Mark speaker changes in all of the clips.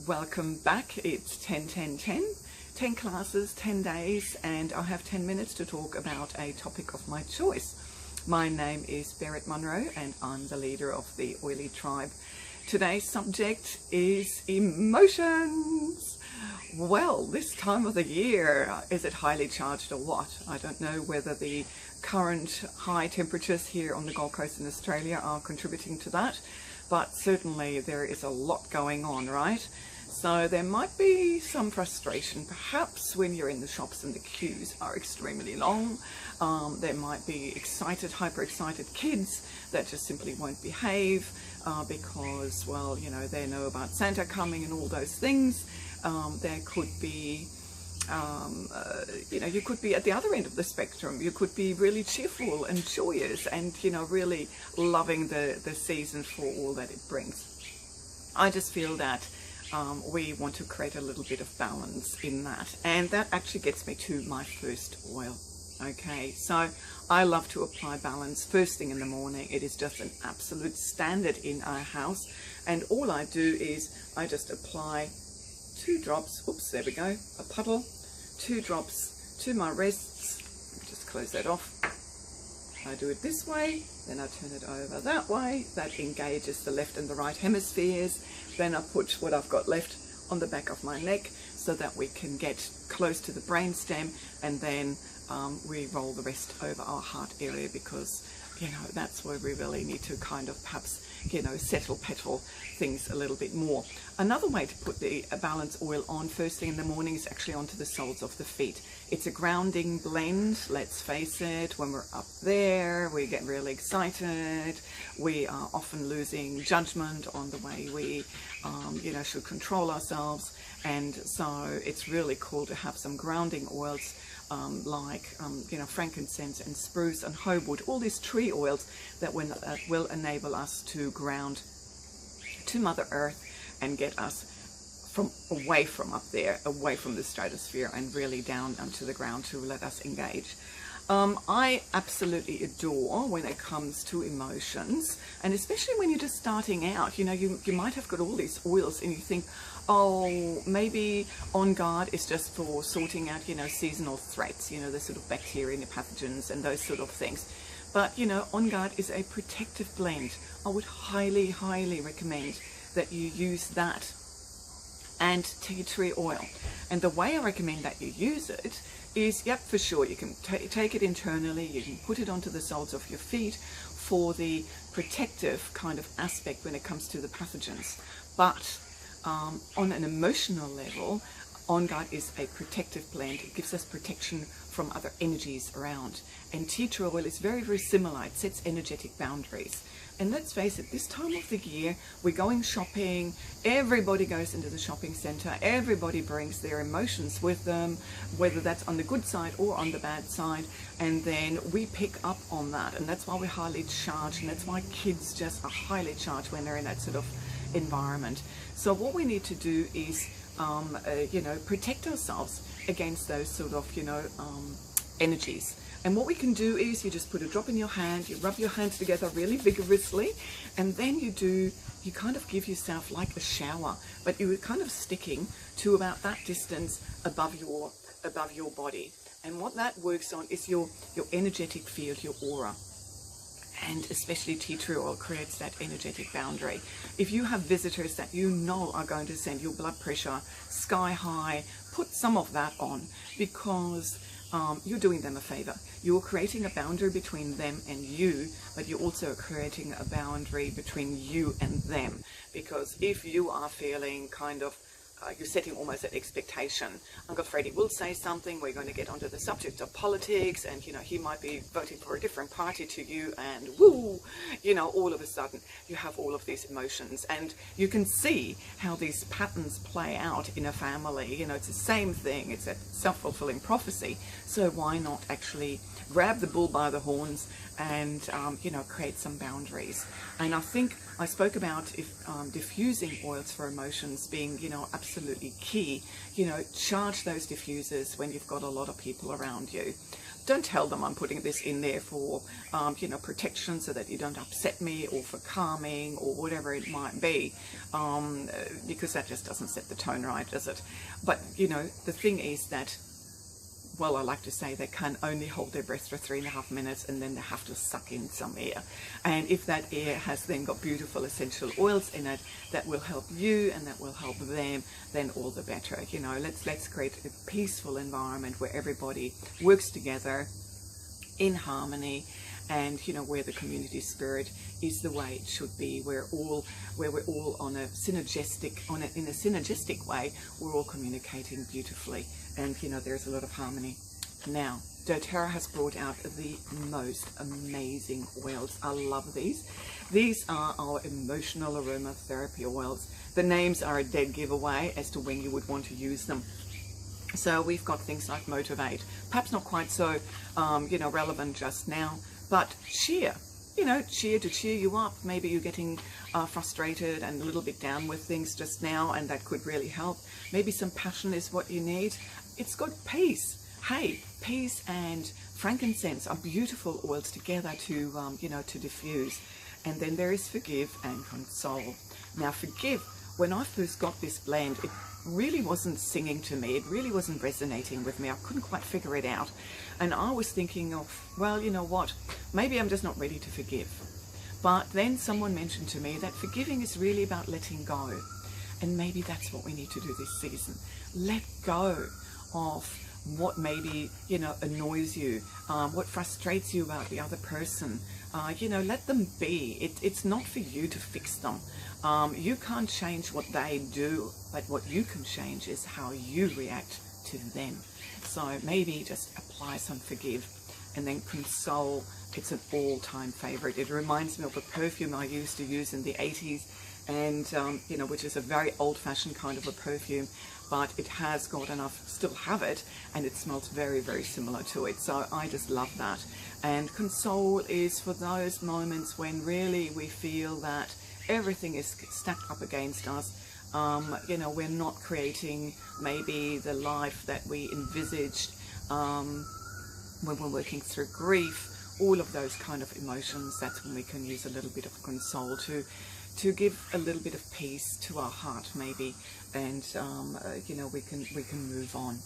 Speaker 1: Welcome back. It's 10 classes, 10 days, and I have 10 minutes to talk about a topic of my choice. My name is Berit Munro and I'm the leader of the Oily Tribe. Today's subject is emotions. Well, this time of the year, is it highly charged or what? I don't know whether the current high temperatures here on the Gold Coast in Australia are contributing to that, but certainly there is a lot going on, right? So there might be some frustration perhaps when you're in the shops and the queues are extremely long. There might be hyper-excited kids that just simply won't behave because, well, you know, they know about Santa coming and all those things. There could be, you know, you could be at the other end of the spectrum. You could be really cheerful and joyous and, you know, really loving the season for all that it brings. I just feel that we want to create a little bit of balance in that, and that actually gets me to my first oil. Okay, so I love to apply balance first thing in the morning. It is just an absolute standard in our house, and all I do is I just apply 2 drops, oops, there we go, a puddle, 2 drops to my wrists. Just close that off. I do it this way, then I turn it over that way. That engages the left and the right hemispheres. Then I put what I've got left on the back of my neck so that we can get close to the brainstem, and then we roll the rest over our heart area, because, you know, that's where we really need to kind of perhaps, you know, petal things a little bit more. Another way to put the balance oil on first thing in the morning is actually onto the soles of the feet. It's a grounding blend. Let's face it, when we're up there, we get really excited. We are often losing judgment on the way we, you know, should control ourselves. And so it's really cool to have some grounding oils like, you know, frankincense and spruce and homewood, all these tree oils that will enable us to ground to Mother Earth and get us away from up there, away from the stratosphere, and really down onto the ground to let us engage. I absolutely adore when it comes to emotions, and especially when you're just starting out. You know, you might have got all these oils and you think, oh, maybe On Guard is just for sorting out, you know, seasonal threats, you know, the sort of bacteria and the pathogens and those sort of things. But, you know, On Guard is a protective blend. I would highly, highly recommend that you use that and tea tree oil. And the way I recommend that you use it is, yep, for sure, you can take it internally, you can put it onto the soles of your feet for the protective kind of aspect when it comes to the pathogens. But on an emotional level, On Guard is a protective blend. It gives us protection from other energies around. And tea tree oil is very, very similar. It sets energetic boundaries. And let's face it, this time of the year, we're going shopping, everybody goes into the shopping center, everybody brings their emotions with them, whether that's on the good side or on the bad side, and then we pick up on that. And that's why we're highly charged, and that's why kids just are highly charged when they're in that sort of environment. So what we need to do is, you know, protect ourselves against those sort of, you know, energies. And what we can do is you just put a drop in your hand, you rub your hands together really vigorously, and then you kind of give yourself like a shower, but you're kind of sticking to about that distance above your body. And what that works on is your energetic field, your aura. And especially tea tree oil creates that energetic boundary. If you have visitors that you know are going to send your blood pressure sky high, put some of that on, because you're doing them a favor. You're creating a boundary between them and you, but you're also creating a boundary between you and them. Because if you are feeling kind of, you're setting almost an expectation. Uncle Freddie will say something, we're going to get onto the subject of politics, and, you know, he might be voting for a different party to you, and woo, you know, all of a sudden you have all of these emotions, and you can see how these patterns play out in a family. You know, it's the same thing, it's a self-fulfilling prophecy. So why not actually grab the bull by the horns and, you know, create some boundaries? And I think I spoke about diffusing oils for emotions being, you know, absolutely key. You know, charge those diffusers when you've got a lot of people around you. don't tell them I'm putting this in there for, you know, protection so that you don't upset me, or for calming, or whatever it might be, because that just doesn't set the tone right, does it? But, you know, the thing is that, well, I like to say they can only hold their breath for 3.5 minutes, and then they have to suck in some air. And if that air has then got beautiful essential oils in it that will help you and that will help them, then all the better. You know, let's create a peaceful environment where everybody works together in harmony, and, you know, where the community spirit is the way it should be, where we're all on a synergistic, in a synergistic way, we're all communicating beautifully, and, you know, there's a lot of harmony. Now, doTERRA has brought out the most amazing oils. I love these. These are our emotional aromatherapy oils. The names are a dead giveaway as to when you would want to use them. So we've got things like Motivate, perhaps not quite so, you know, relevant just now, but Cheer, you know, cheer to cheer you up. Maybe you're getting frustrated and a little bit down with things just now, and that could really help. Maybe some Passion is what you need. It's got Peace. Hey, Peace and frankincense are beautiful oils together to, you know, to diffuse. And then there is Forgive and Console. Now, Forgive, when I first got this blend, it really wasn't singing to me. It really wasn't resonating with me. I couldn't quite figure it out. And I was thinking of, well, you know what, maybe I'm just not ready to forgive. But then someone mentioned to me that forgiving is really about letting go. And maybe that's what we need to do this season. Let go of what maybe, you know, annoys you, what frustrates you about the other person. You know, let them be. It's not for you to fix them. You can't change what they do, but what you can change is how you react to them. So maybe just apply some Forgive, and then Console. It's an all-time favorite. It reminds me of a perfume I used to use in the 80s, and you know, which is a very old-fashioned kind of a perfume, but it has got enough, still have it, and it smells very, very similar to it. So I just love that. And Console is for those moments when really we feel that everything is stacked up against us. You know, we're not creating maybe the life that we envisaged when we're working through grief, all of those kind of emotions. That's when we can use a little bit of Console to give a little bit of peace to our heart, maybe, and you know, we can move on.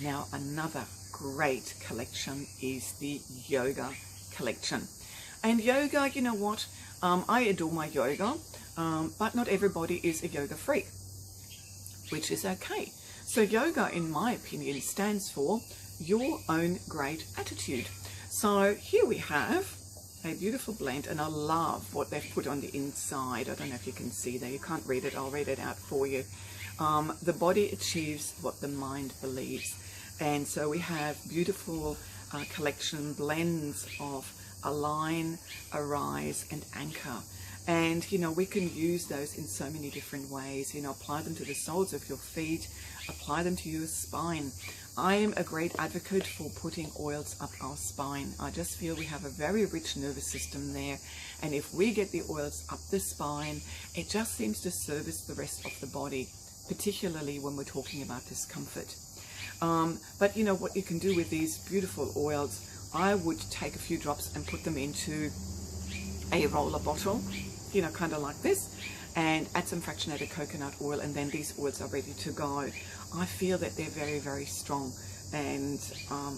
Speaker 1: Now, another great collection is the Yoga collection. And yoga, you know what, I adore my yoga, but not everybody is a yoga freak, which is okay. So yoga, in my opinion, stands for your own great attitude. So here we have a beautiful blend, and I love what they've put on the inside. I don't know if you can see there, you can't read it, I'll read it out for you. The body achieves what the mind believes. And so we have beautiful collection blends of Align, Arise and Anchor. And, you know, we can use those in so many different ways. You know, apply them to the soles of your feet, apply them to your spine. I am a great advocate for putting oils up our spine. I just feel we have a very rich nervous system there. And if we get the oils up the spine, it just seems to service the rest of the body, particularly when we're talking about discomfort. But, you know, what you can do with these beautiful oils, I would take a few drops and put them into a roller bottle, you know, kind of like this, and add some fractionated coconut oil, and then these oils are ready to go. I feel that they're very, very strong, and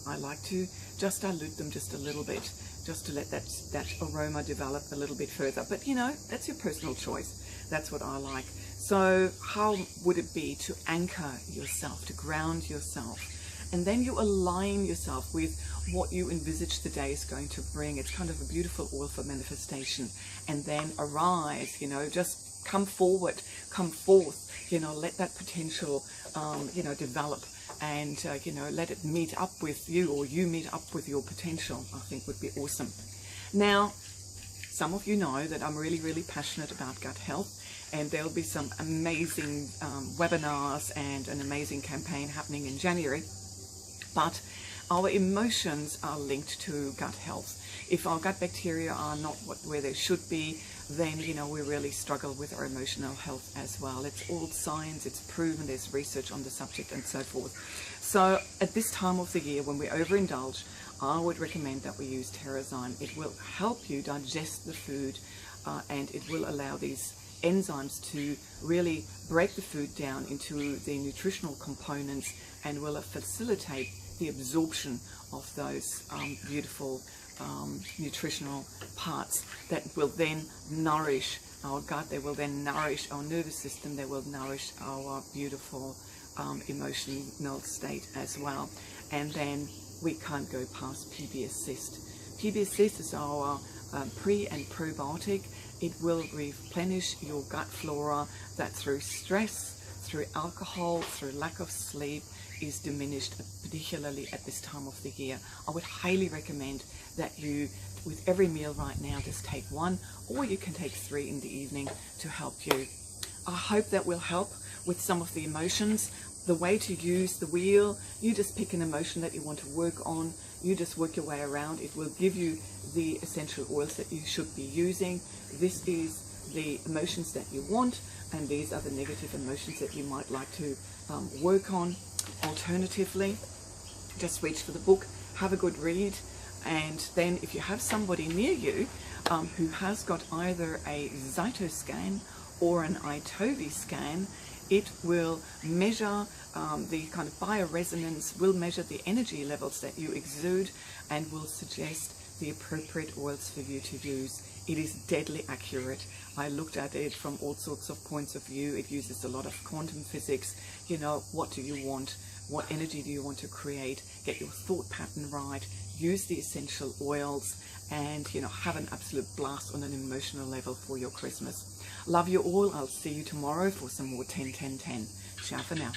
Speaker 1: I like to just dilute them just a little bit, just to let that aroma develop a little bit further. But, you know, that's your personal choice. That's what I like. So how would it be to anchor yourself, to ground yourself, and then you align yourself with what you envisage the day is going to bring? It's kind of a beautiful oil for manifestation. And then arise, you know, just come forward, come forth, you know, let that potential, you know, develop, and, you know, let it meet up with you, or you meet up with your potential, I think would be awesome. Now, some of you know that I'm really, really passionate about gut health, and there'll be some amazing webinars and an amazing campaign happening in January. But our emotions are linked to gut health. If our gut bacteria are not where they should be, then, you know, we really struggle with our emotional health as well. It's all science, it's proven, there's research on the subject and so forth. So at this time of the year, when we overindulge, I would recommend that we use Terrazyme. It will help you digest the food and it will allow these enzymes to really break the food down into the nutritional components and will facilitate the absorption of those beautiful nutritional parts that will then nourish our gut, they will then nourish our nervous system, they will nourish our beautiful emotional state as well. And then we can't go past PBS cyst. PBS cyst is our pre and probiotic. It will replenish your gut flora that through stress, through alcohol, through lack of sleep is diminished, particularly at this time of the year. I would highly recommend that you, with every meal right now, just take one, or you can take 3 in the evening to help you. I hope that will help with some of the emotions. The way to use the wheel, you just pick an emotion that you want to work on, you just work your way around. It will give you the essential oils that you should be using. This is the emotions that you want, and these are the negative emotions that you might like to work on. Alternatively, just reach for the book, have a good read, and then if you have somebody near you who has got either a Zytoscan or an iTovi scan, it will measure the kind of bioresonance, will measure the energy levels that you exude, and will suggest the appropriate oils for you to use. It is deadly accurate. I looked at it from all sorts of points of view. It uses a lot of quantum physics. You know, what do you want? What energy do you want to create? Get your thought pattern right. Use the essential oils, and you know, have an absolute blast on an emotional level for your Christmas. Love you all. I'll see you tomorrow for some more 10-10-10. Ciao for now.